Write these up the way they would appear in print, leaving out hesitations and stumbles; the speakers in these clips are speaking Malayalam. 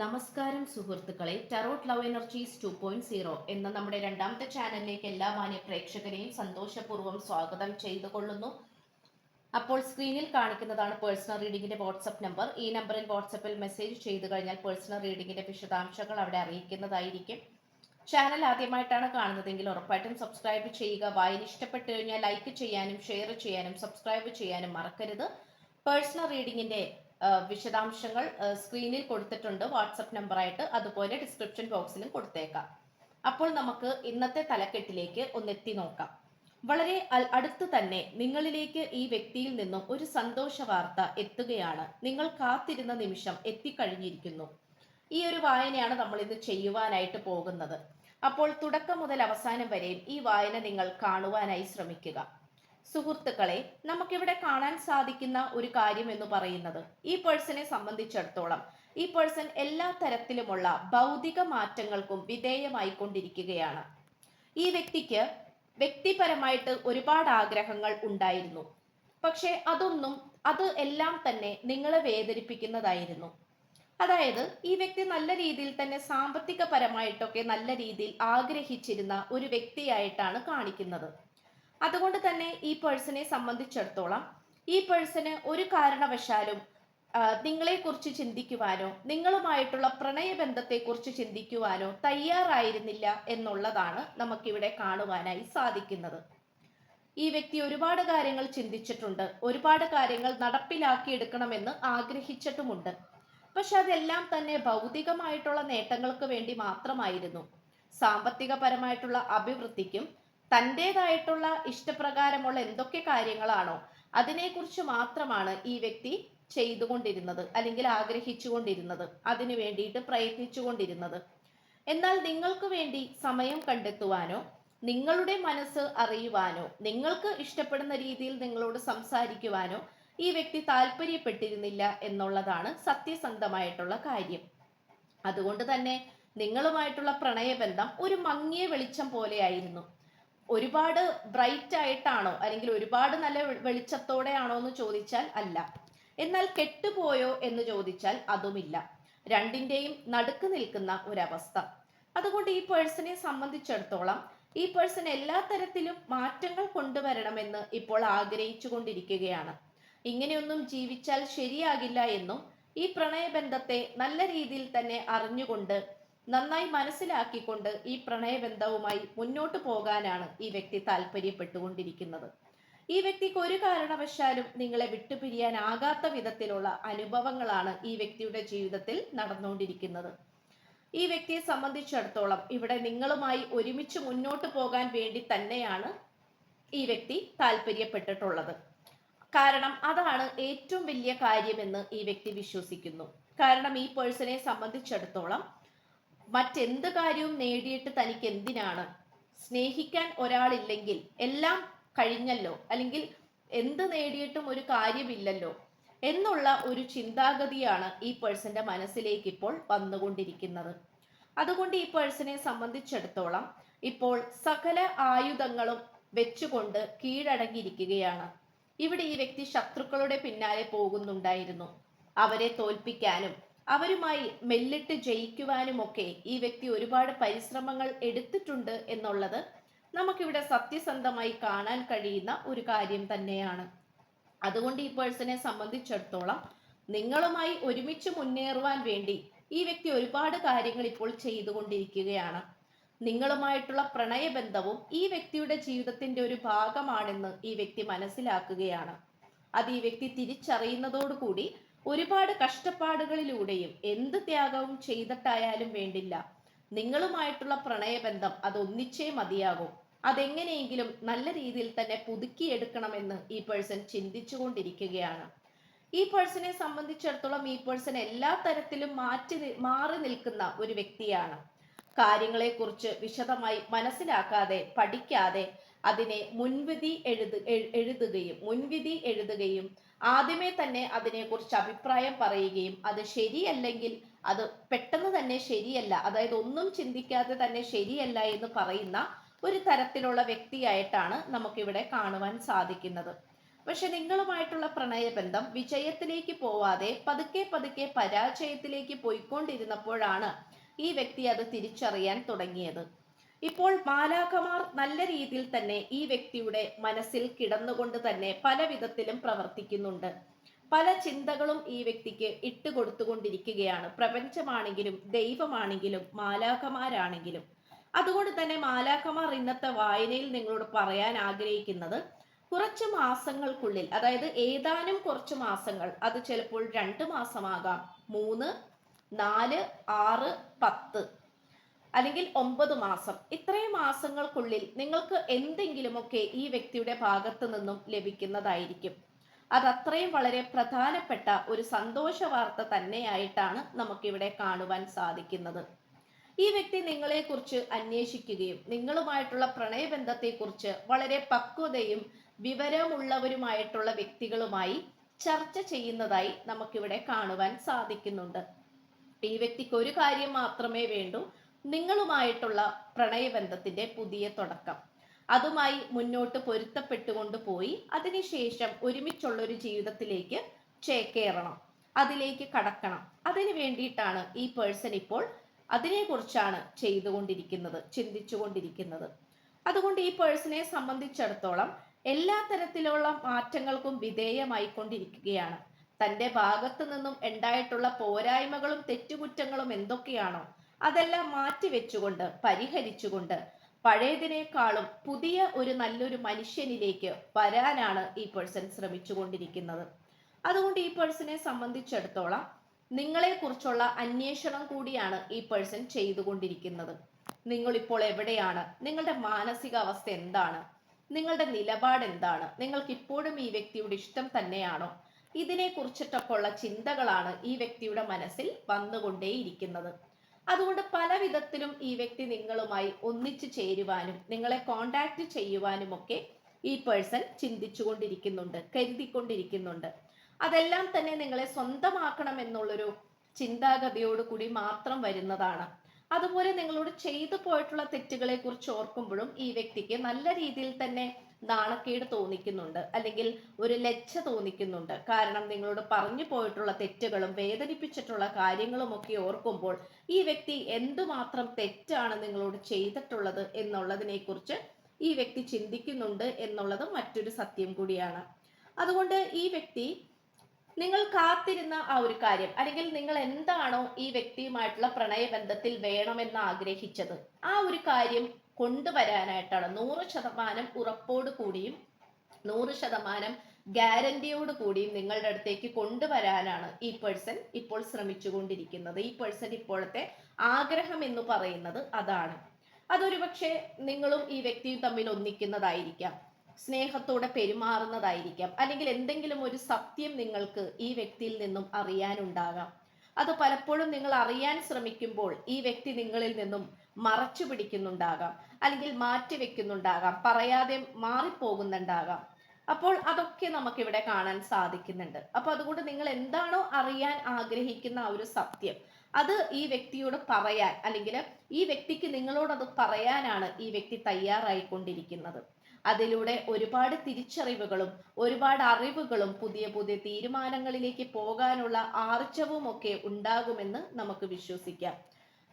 നമസ്കാരം സുഹൃത്തുക്കളെ, ടാരോട്ട് ലവ് എനർജീസ് 2.0 എന്ന നമ്മുടെ രണ്ടാമത്തെ ചാനലിലേക്ക് എല്ലാ മാന്യ പ്രേക്ഷകരെയും സന്തോഷപൂർവ്വം സ്വാഗതം ചെയ്തുകൊള്ളുന്നു. അപ്പോൾ സ്ക്രീനിൽ കാണിക്കുന്നതാണ് പേഴ്സണൽ റീഡിങ്ങിന്റെ വാട്സപ്പ് നമ്പർ. ഈ നമ്പറിൽ വാട്സപ്പിൽ മെസ്സേജ് ചെയ്തു കഴിഞ്ഞാൽ പേഴ്സണൽ റീഡിങ്ങിന്റെ വിശദാംശങ്ങൾ അവിടെ അറിയിക്കുന്നതായിരിക്കും. ചാനൽ ആദ്യമായിട്ടാണ് കാണുന്നതെങ്കിൽ ഉറപ്പായിട്ടും സബ്സ്ക്രൈബ് ചെയ്യുക. വായന ഇഷ്ടപ്പെട്ടു കഴിഞ്ഞാൽ ലൈക്ക് ചെയ്യാനും ഷെയർ ചെയ്യാനും സബ്സ്ക്രൈബ് ചെയ്യാനും മറക്കരുത്. പേഴ്സണൽ റീഡിങ്ങിന്റെ വിശദാംശങ്ങൾ സ്ക്രീനിൽ കൊടുത്തിട്ടുണ്ട് വാട്സപ്പ് നമ്പറായിട്ട്, അതുപോലെ ഡിസ്ക്രിപ്ഷൻ ബോക്സിലും കൊടുത്തേക്കാം. അപ്പോൾ നമുക്ക് ഇന്നത്തെ തലക്കെട്ടിലേക്ക് ഒന്നെത്തി നോക്കാം. വളരെ അടുത്ത് തന്നെ നിങ്ങളിലേക്ക് ഈ വ്യക്തിയിൽ നിന്നും ഒരു സന്തോഷ വാർത്ത എത്തുകയാണ്. നിങ്ങൾ കാത്തിരുന്ന നിമിഷം എത്തിക്കഴിഞ്ഞിരിക്കുന്നു. ഈ ഒരു വായനയാണ് നമ്മൾ ഇന്ന് ചെയ്യുവാനായിട്ട് പോകുന്നത്. അപ്പോൾ തുടക്കം മുതൽ അവസാനം വരെയും ഈ വായന നിങ്ങൾ കാണുവാനായി ശ്രമിക്കുക. സുഹൃത്തുക്കളെ, നമുക്കിവിടെ കാണാൻ സാധിക്കുന്ന ഒരു കാര്യം എന്ന് പറയുന്നത്, ഈ പേഴ്സണെ സംബന്ധിച്ചിടത്തോളം ഈ പേഴ്സൺ എല്ലാ തരത്തിലുമുള്ള ഭൗതിക മാറ്റങ്ങൾക്കും വിധേയമായിക്കൊണ്ടിരിക്കുകയാണ്. ഈ വ്യക്തിക്ക് വ്യക്തിപരമായിട്ട് ഒരുപാട് ആഗ്രഹങ്ങൾ ഉണ്ടായിരുന്നു. പക്ഷെ അത് എല്ലാം തന്നെ നിങ്ങളെ വേദനിപ്പിക്കുന്നതായിരുന്നു. അതായത് ഈ വ്യക്തി നല്ല രീതിയിൽ തന്നെ സാമ്പത്തികപരമായിട്ടൊക്കെ നല്ല രീതിയിൽ ആഗ്രഹിച്ചിരുന്ന ഒരു വ്യക്തിയായിട്ടാണ് കാണിക്കുന്നത്. അതുകൊണ്ട് തന്നെ ഈ പേഴ്സണെ സംബന്ധിച്ചിടത്തോളം ഈ പേഴ്സണ് ഒരു കാരണവശാലും നിങ്ങളെക്കുറിച്ച് ചിന്തിക്കുവാനോ നിങ്ങളുമായിട്ടുള്ള പ്രണയബന്ധത്തെക്കുറിച്ച് ചിന്തിക്കുവാനോ തയ്യാറായിരുന്നില്ല എന്നുള്ളതാണ് നമുക്കിവിടെ കാണുവാനായി സാധിക്കുന്നത്. ഈ വ്യക്തി ഒരുപാട് കാര്യങ്ങൾ ചിന്തിച്ചിട്ടുണ്ട്, ഒരുപാട് കാര്യങ്ങൾ നടപ്പിലാക്കിയെടുക്കണമെന്ന് ആഗ്രഹിച്ചിട്ടുമുണ്ട്. പക്ഷെ അതെല്ലാം തന്നെ ഭൗതികമായിട്ടുള്ള നേട്ടങ്ങൾക്ക് വേണ്ടി മാത്രമായിരുന്നു. സാമ്പത്തികപരമായിട്ടുള്ള അഭിവൃദ്ധിക്കും തൻ്റെതായിട്ടുള്ള ഇഷ്ടപ്രകാരമുള്ള എന്തൊക്കെ കാര്യങ്ങളാണോ അതിനെക്കുറിച്ച് മാത്രമാണ് ഈ വ്യക്തി ചെയ്തുകൊണ്ടിരുന്നത്, അല്ലെങ്കിൽ ആഗ്രഹിച്ചുകൊണ്ടിരുന്നത്, അതിനു വേണ്ടിയിട്ട് പ്രയത്നിച്ചുകൊണ്ടിരുന്നത്. എന്നാൽ നിങ്ങൾക്ക് വേണ്ടി സമയം കണ്ടെത്തുവാനോ നിങ്ങളുടെ മനസ്സ് അറിയുവാനോ നിങ്ങൾക്ക് ഇഷ്ടപ്പെടുന്ന രീതിയിൽ നിങ്ങളോട് സംസാരിക്കുവാനോ ഈ വ്യക്തി താല്പര്യപ്പെട്ടിരുന്നില്ല എന്നുള്ളതാണ് സത്യസന്ധമായിട്ടുള്ള കാര്യം. അതുകൊണ്ട് തന്നെ നിങ്ങളുമായിട്ടുള്ള പ്രണയബന്ധം ഒരു മങ്ങിയ വെളിച്ചം പോലെയായിരുന്നു. ഒരുപാട് ബ്രൈറ്റ് ആയിട്ടാണോ അല്ലെങ്കിൽ ഒരുപാട് നല്ല വെളിച്ചത്തോടെയാണോ എന്ന് ചോദിച്ചാൽ അല്ല. എന്നാൽ കെട്ടുപോയോ എന്ന് ചോദിച്ചാൽ അതുമില്ല. രണ്ടിന്റെയും നടുക്ക് നിൽക്കുന്ന ഒരവസ്ഥ. അതുകൊണ്ട് ഈ പേഴ്സണെ സംബന്ധിച്ചിടത്തോളം ഈ പേഴ്സൺ എല്ലാ തരത്തിലും മാറ്റങ്ങൾ കൊണ്ടുവരണമെന്ന് ഇപ്പോൾ ആഗ്രഹിച്ചു കൊണ്ടിരിക്കുകയാണ്. ഇങ്ങനെയൊന്നും ജീവിച്ചാൽ ശരിയാകില്ല എന്നും ഈ പ്രണയബന്ധത്തെ നല്ല രീതിയിൽ തന്നെ അറിഞ്ഞുകൊണ്ട് നന്നായി മനസ്സിലാക്കിക്കൊണ്ട് ഈ പ്രണയബന്ധവുമായി മുന്നോട്ട് പോകാനാണ് ഈ വ്യക്തി താല്പര്യപ്പെട്ടുകൊണ്ടിരിക്കുന്നത്. ഈ വ്യക്തിക്ക് ഒരു കാരണവശാലും നിങ്ങളെ വിട്ടുപിരിയാനാകാത്ത വിധത്തിലുള്ള അനുഭവങ്ങളാണ് ഈ വ്യക്തിയുടെ ജീവിതത്തിൽ നടന്നുകൊണ്ടിരിക്കുന്നത്. ഈ വ്യക്തിയെ സംബന്ധിച്ചിടത്തോളം ഇവിടെ നിങ്ങളുമായി ഒരുമിച്ച് മുന്നോട്ട് പോകാൻ വേണ്ടി തന്നെയാണ് ഈ വ്യക്തി താല്പര്യപ്പെട്ടിട്ടുള്ളത്. കാരണം അതാണ് ഏറ്റവും വലിയ കാര്യമെന്ന് ഈ വ്യക്തി വിശ്വസിക്കുന്നു. കാരണം ഈ പേഴ്സണെ സംബന്ധിച്ചിടത്തോളം മറ്റെന്ത് കാര്യവും നേടിയിട്ട് തനിക്ക് എന്തിനാണ്? സ്നേഹിക്കാൻ ഒരാളില്ലെങ്കിൽ എല്ലാം കഴിഞ്ഞല്ലോ, അല്ലെങ്കിൽ എന്ത് നേടിയിട്ടും ഒരു കാര്യമില്ലല്ലോ എന്നുള്ള ഒരു ചിന്താഗതിയാണ് ഈ പേഴ്സന്റെ മനസ്സിലേക്ക് ഇപ്പോൾ വന്നുകൊണ്ടിരിക്കുന്നത്. അതുകൊണ്ട് ഈ പേഴ്സണെ സംബന്ധിച്ചിടത്തോളം ഇപ്പോൾ സകല ആയുധങ്ങളും വെച്ചുകൊണ്ട് കീഴടങ്ങിയിരിക്കുകയാണ്. ഇവിടെ ഈ വ്യക്തി ശത്രുക്കളുടെ പിന്നാലെ പോകുന്നുണ്ടായിരുന്നു. അവരെ തോൽപ്പിക്കാനും അവരുമായി മെല്ലിട്ട് ജയിക്കുവാനുമൊക്കെ ഈ വ്യക്തി ഒരുപാട് പരിശ്രമങ്ങൾ എടുത്തിട്ടുണ്ട് എന്നുള്ളത് നമുക്കിവിടെ സത്യസന്ധമായി കാണാൻ കഴിയുന്ന ഒരു കാര്യം തന്നെയാണ്. അതുകൊണ്ട് ഈ പേഴ്സണെ സംബന്ധിച്ചിടത്തോളം നിങ്ങളുമായി ഒരുമിച്ച് മുന്നേറുവാൻ വേണ്ടി ഈ വ്യക്തി ഒരുപാട് കാര്യങ്ങൾ ഇപ്പോൾ ചെയ്തുകൊണ്ടിരിക്കുകയാണ്. നിങ്ങളുമായിട്ടുള്ള പ്രണയബന്ധവും ഈ വ്യക്തിയുടെ ജീവിതത്തിന്റെ ഒരു ഭാഗമാണെന്ന് ഈ വ്യക്തി മനസ്സിലാക്കുകയാണ്. അത് ഈ വ്യക്തി തിരിച്ചറിയുന്നതോടുകൂടി ഒരുപാട് കഷ്ടപ്പാടുകളിലൂടെയും എന്ത് ത്യാഗവും ചെയ്തിട്ടായാലും വേണ്ടില്ല, നിങ്ങളുമായിട്ടുള്ള പ്രണയബന്ധം അതൊന്നിച്ചേ മതിയാകും, അതെങ്ങനെയെങ്കിലും നല്ല രീതിയിൽ തന്നെ പുതുക്കിയെടുക്കണമെന്ന് ഈ പേഴ്സൺ ചിന്തിച്ചുകൊണ്ടിരിക്കുകയാണ്. ഈ പേഴ്സണെ സംബന്ധിച്ചിടത്തോളം ഈ പേഴ്സൺ എല്ലാ തരത്തിലും മാറി നിൽക്കുന്ന ഒരു വ്യക്തിയാണ്. കാര്യങ്ങളെക്കുറിച്ച് വിശദമായി മനസ്സിലാക്കാതെ പഠിക്കാതെ അതിനെ മുൻവിധി എഴുതുകയും ആദ്യമേ തന്നെ അതിനെക്കുറിച്ച് അഭിപ്രായം പറയുകയും അത് ശരിയല്ലെങ്കിൽ അത് പെട്ടെന്ന് തന്നെ ശരിയല്ല, അതായത് ഒന്നും ചിന്തിക്കാതെ തന്നെ ശരിയല്ല എന്ന് പറയുന്ന ഒരു തരത്തിലുള്ള വ്യക്തിയായിട്ടാണ് നമുക്കിവിടെ കാണുവാൻ സാധിക്കുന്നത്. പക്ഷെ നിങ്ങളുമായിട്ടുള്ള പ്രണയബന്ധം വിജയത്തിലേക്ക് പോവാതെ പതുക്കെ പതുക്കെ പരാജയത്തിലേക്ക് പോയിക്കൊണ്ടിരുന്നപ്പോഴാണ് ഈ വ്യക്തി അത് തിരിച്ചറിയാൻ തുടങ്ങിയത്. ഇപ്പോൾ മാലാഖമാർ നല്ല രീതിയിൽ തന്നെ ഈ വ്യക്തിയുടെ മനസ്സിൽ കിടന്നുകൊണ്ട് തന്നെ പല വിധത്തിലും പ്രവർത്തിക്കുന്നുണ്ട്. പല ചിന്തകളും ഈ വ്യക്തിക്ക് ഇട്ടുകൊടുത്തുകൊണ്ടിരിക്കുകയാണ്. പ്രപഞ്ചമാണെങ്കിലും ദൈവമാണെങ്കിലും മാലാഖമാരാണെങ്കിലും. അതുകൊണ്ട് തന്നെ മാലാഖമാർ ഇന്നത്തെ വായനയിൽ നിങ്ങളോട് പറയാൻ ആഗ്രഹിക്കുന്നത്, കുറച്ച് മാസങ്ങൾക്കുള്ളിൽ, അതായത് ഏതാനും കുറച്ച് മാസങ്ങൾ, അത് ചിലപ്പോൾ 2 മാസമാകാം, 3, 4, 6, 10 അല്ലെങ്കിൽ 9 മാസം, ഇത്രയും മാസങ്ങൾക്കുള്ളിൽ നിങ്ങൾക്ക് എന്തെങ്കിലുമൊക്കെ ഈ വ്യക്തിയുടെ ഭാഗത്തു നിന്നും ലഭിക്കുന്നതായിരിക്കും. അത് അത്രയും വളരെ പ്രധാനപ്പെട്ട ഒരു സന്തോഷ വാർത്ത തന്നെയായിട്ടാണ് നമുക്കിവിടെ കാണുവാൻ സാധിക്കുന്നത്. ഈ വ്യക്തി നിങ്ങളെക്കുറിച്ച് അന്വേഷിക്കുകയും നിങ്ങളുമായിട്ടുള്ള പ്രണയബന്ധത്തെക്കുറിച്ച് വളരെ പക്വതയും വിവരമുള്ളവരുമായിട്ടുള്ള വ്യക്തികളുമായി ചർച്ച ചെയ്യുന്നതായി നമുക്കിവിടെ കാണുവാൻ സാധിക്കുന്നുണ്ട്. ഈ വ്യക്തിക്ക് ഒരു കാര്യം മാത്രമേ വേണ്ടൂ, നിങ്ങളുമായിട്ടുള്ള പ്രണയബന്ധത്തിന്റെ പുതിയ തുടക്കം. അതുമായി മുന്നോട്ട് പൊരുത്തപ്പെട്ടുകൊണ്ട് പോയി അതിനുശേഷം ഒരുമിച്ചുള്ള ഒരു ജീവിതത്തിലേക്ക് ചേക്കേറണം, അതിലേക്ക് കടക്കണം. അതിനു വേണ്ടിയിട്ടാണ് ഈ പേഴ്സൺ ഇപ്പോൾ അതിനെക്കുറിച്ചാണ് ചിന്തിച്ചുകൊണ്ടിരിക്കുന്നത്. അതുകൊണ്ട് ഈ പേഴ്സണെ സംബന്ധിച്ചിടത്തോളം എല്ലാ തരത്തിലുള്ള മാറ്റങ്ങൾക്കും വിധേയമായിക്കൊണ്ടിരിക്കുകയാണ്. തൻ്റെ ഭാഗത്തു നിന്നും ഉണ്ടായിട്ടുള്ള പോരായ്മകളും തെറ്റുകുറ്റങ്ങളും എന്തൊക്കെയാണോ അതെല്ലാം മാറ്റിവെച്ചുകൊണ്ട് പരിഹരിച്ചുകൊണ്ട് പഴയതിനേക്കാളും പുതിയ ഒരു നല്ലൊരു മനുഷ്യനിലേക്ക് വരാനാണ് ഈ പേഴ്സൺ ശ്രമിച്ചുകൊണ്ടിരിക്കുന്നത്. അതുകൊണ്ട് ഈ പേഴ്സണെ സംബന്ധിച്ചിടത്തോളം നിങ്ങളെക്കുറിച്ചുള്ള അന്വേഷണം കൂടിയാണ് ഈ പേഴ്സൺ ചെയ്തുകൊണ്ടിരിക്കുന്നത്. നിങ്ങളിപ്പോൾ എവിടെയാണ്, നിങ്ങളുടെ മാനസികാവസ്ഥ എന്താണ്, നിങ്ങളുടെ നിലപാട് എന്താണ്, നിങ്ങൾക്ക് ഇപ്പോഴും ഈ വ്യക്തിയുടെ ഇഷ്ടം തന്നെയാണോ, ഇതിനെ കുറിച്ചിട്ടൊക്കെ ഉള്ള ചിന്തകളാണ് ഈ വ്യക്തിയുടെ മനസ്സിൽ വന്നുകൊണ്ടേയിരിക്കുന്നത്. അതുകൊണ്ട് പല വിധത്തിലും ഈ വ്യക്തി നിങ്ങളുമായി ഒന്നിച്ചു ചേരുവാനും നിങ്ങളെ കോണ്ടാക്ട് ചെയ്യുവാനുമൊക്കെ ഈ പേഴ്സൺ ചിന്തിച്ചുകൊണ്ടിരിക്കുന്നുണ്ട്, കരുതിക്കൊണ്ടിരിക്കുന്നുണ്ട്. അതെല്ലാം തന്നെ നിങ്ങളെ സ്വന്തമാക്കണം എന്നുള്ളൊരു ചിന്താഗതിയോട് കൂടി മാത്രം വരുന്നതാണ്. അതുപോലെ നിങ്ങളോട് ചെയ്തു പോയിട്ടുള്ള തെറ്റുകളെ കുറിച്ച് ഓർക്കുമ്പോഴും ഈ വ്യക്തിക്ക് നല്ല രീതിയിൽ തന്നെ നാണക്കേട് തോന്നിക്കുന്നുണ്ട്, അല്ലെങ്കിൽ ഒരു ലജ്ജ തോന്നിക്കുന്നുണ്ട്. കാരണം നിങ്ങളോട് പറഞ്ഞു പോയിട്ടുള്ള തെറ്റുകളും വേദനിപ്പിച്ചിട്ടുള്ള കാര്യങ്ങളും ഒക്കെ ഓർക്കുമ്പോൾ ഈ വ്യക്തി എന്തുമാത്രം തെറ്റാണ് നിങ്ങളോട് ചെയ്തിട്ടുള്ളത് എന്നുള്ളതിനെ കുറിച്ച് ഈ വ്യക്തി ചിന്തിക്കുന്നുണ്ട് എന്നുള്ളത് മറ്റൊരു സത്യം കൂടിയാണ്. അതുകൊണ്ട് ഈ വ്യക്തി നിങ്ങൾ കാത്തിരുന്ന ആ ഒരു കാര്യം, അല്ലെങ്കിൽ നിങ്ങൾ എന്താണോ ഈ വ്യക്തിയുമായിട്ടുള്ള പ്രണയബന്ധത്തിൽ വേണമെന്ന് ആഗ്രഹിച്ചത്, ആ ഒരു കാര്യം കൊണ്ടുവരാനായിട്ടാണ് 100% ഉറപ്പോട് കൂടിയും 100% ഗ്യാരണ്ടിയോട് കൂടിയും നിങ്ങളുടെ അടുത്തേക്ക് കൊണ്ടുവരാനാണ് ഈ പേഴ്സൺ ഇപ്പോൾ ശ്രമിച്ചുകൊണ്ടിരിക്കുന്നത്. ഈ പേഴ്സൺ ഇപ്പോഴത്തെ ആഗ്രഹം എന്ന് പറയുന്നത് അതാണ്. അതൊരു പക്ഷേ നിങ്ങളും ഈ വ്യക്തിയും തമ്മിൽ ഒന്നിക്കുന്നതായിരിക്കാം, സ്നേഹത്തോടെ പെരുമാറുന്നതായിരിക്കാം, അല്ലെങ്കിൽ എന്തെങ്കിലും ഒരു സത്യം നിങ്ങൾക്ക് ഈ വ്യക്തിയിൽ നിന്നും അറിയാനുണ്ടാകാം. അത് പലപ്പോഴും നിങ്ങൾ അറിയാൻ ശ്രമിക്കുമ്പോൾ ഈ വ്യക്തി നിങ്ങളിൽ നിന്നും മറച്ചു പിടിക്കുന്നുണ്ടാകാം, അല്ലെങ്കിൽ മാറ്റി വെക്കുന്നുണ്ടാകാം, പറയാതെ മാറിപ്പോകുന്നുണ്ടാകാം. അപ്പോൾ അതൊക്കെ നമുക്കിവിടെ കാണാൻ സാധിക്കുന്നുണ്ട്. അപ്പൊ അതുകൊണ്ട് നിങ്ങൾ എന്താണോ അറിയാൻ ആഗ്രഹിക്കുന്ന ആ ഒരു സത്യം, അത് ഈ വ്യക്തിയോട് പറയാൻ, അല്ലെങ്കിൽ ഈ വ്യക്തിക്ക് നിങ്ങളോട് അത് പറയാനാണ് ഈ വ്യക്തി തയ്യാറായിക്കൊണ്ടിരിക്കുന്നത്. അതിലൂടെ ഒരുപാട് തിരിച്ചറിവുകളും ഒരുപാട് അറിവുകളും പുതിയ പുതിയ തീരുമാനങ്ങളിലേക്ക് പോകാനുള്ള ആർജവും ഒക്കെ ഉണ്ടാകുമെന്ന് നമുക്ക് വിശ്വസിക്കാം.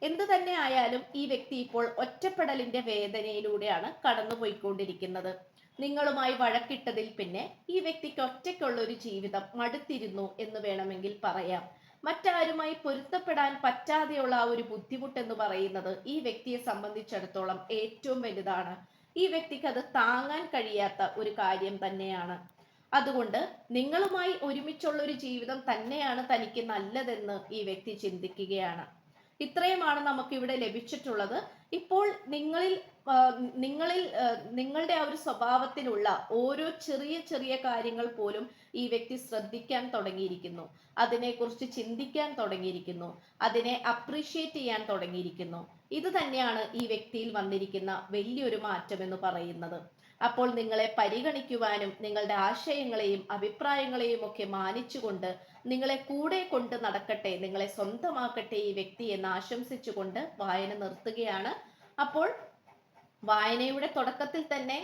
എന്തു തന്നെ ആയാലും ഈ വ്യക്തി ഇപ്പോൾ ഒറ്റപ്പെടലിന്റെ വേദനയിലൂടെയാണ് കടന്നുപോയിക്കൊണ്ടിരിക്കുന്നത്. നിങ്ങളുമായി വഴക്കിട്ടതിൽ പിന്നെ ഈ വ്യക്തിക്ക് ഒറ്റയ്ക്കുള്ള ഒരു ജീവിതം മടുത്തിരുന്നു എന്ന് വേണമെങ്കിൽ പറയാം. മറ്റാരുമായി പൊരുത്തപ്പെടാൻ പറ്റാതെയുള്ള ആ ഒരു ബുദ്ധിമുട്ടെന്ന് പറയുന്നത് ഈ വ്യക്തിയെ സംബന്ധിച്ചിടത്തോളം ഏറ്റവും വലുതാണ്. ഈ വ്യക്തിക്ക് അത് താങ്ങാൻ കഴിയാത്ത ഒരു കാര്യം തന്നെയാണ്. അതുകൊണ്ട് നിങ്ങളുമായി ഒരുമിച്ചുള്ള ഒരു ജീവിതം തന്നെയാണ് തനിക്ക് നല്ലതെന്ന് ഈ വ്യക്തി ചിന്തിക്കുകയാണ്. ഇത്രയുമാണ് നമുക്ക് ഇവിടെ ലഭിച്ചിട്ടുള്ളത്. ഇപ്പോൾ നിങ്ങളുടെ ആ ഒരു സ്വഭാവത്തിലുള്ള ഓരോ ചെറിയ ചെറിയ കാര്യങ്ങൾ പോലും ഈ വ്യക്തി ശ്രദ്ധിക്കാൻ തുടങ്ങിയിരിക്കുന്നു, അതിനെക്കുറിച്ച് ചിന്തിക്കാൻ തുടങ്ങിയിരിക്കുന്നു, അതിനെ അപ്രീഷിയേറ്റ് ചെയ്യാൻ തുടങ്ങിയിരിക്കുന്നു. ഇത് തന്നെയാണ് ഈ വ്യക്തിയിൽ വന്നിരിക്കുന്ന വലിയൊരു മാറ്റം എന്ന് പറയുന്നത്. അപ്പോൾ നിങ്ങളെ പരിഗണിക്കുവാനും നിങ്ങളുടെ ആശയങ്ങളെയും അഭിപ്രായങ്ങളെയും ഒക്കെ മാനിച്ചുകൊണ്ട് നിങ്ങളെ കൂടെ കൊണ്ട് നടക്കട്ടെ, നിങ്ങളെ സ്വന്തമാക്കട്ടെ ഈ വ്യക്തി എന്ന് ആശംസിച്ചുകൊണ്ട് വായന നിർത്തുകയാണ്. അപ്പോൾ വായനയുടെ തുടക്കത്തിൽ തന്നെ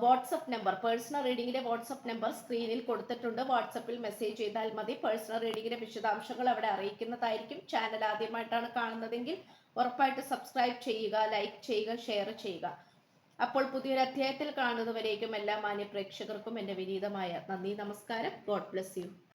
വാട്സപ്പ് നമ്പർ, പേഴ്സണൽ റീഡിങ്ങിന്റെ വാട്സപ്പ് നമ്പർ സ്ക്രീനിൽ കൊടുത്തിട്ടുണ്ട്. വാട്സപ്പിൽ മെസ്സേജ് ചെയ്താൽ മതി. പേഴ്സണൽ റീഡിങ്ങിന്റെ വിശദാംശങ്ങൾ അവിടെ അറിയിക്കുന്നതായിരിക്കും. ചാനൽ ആദ്യമായിട്ടാണ് കാണുന്നതെങ്കിൽ ഉറപ്പായിട്ട് സബ്സ്ക്രൈബ് ചെയ്യുക, ലൈക്ക് ചെയ്യുക, ഷെയർ ചെയ്യുക. അപ്പോൾ പുതിയൊരു അധ്യായത്തിൽ കാണുന്നതുവരേക്കും എല്ലാ മാന്യ പ്രേക്ഷകർക്കും എൻ്റെ വിനീതമായ നന്ദി, നമസ്കാരം. God bless you.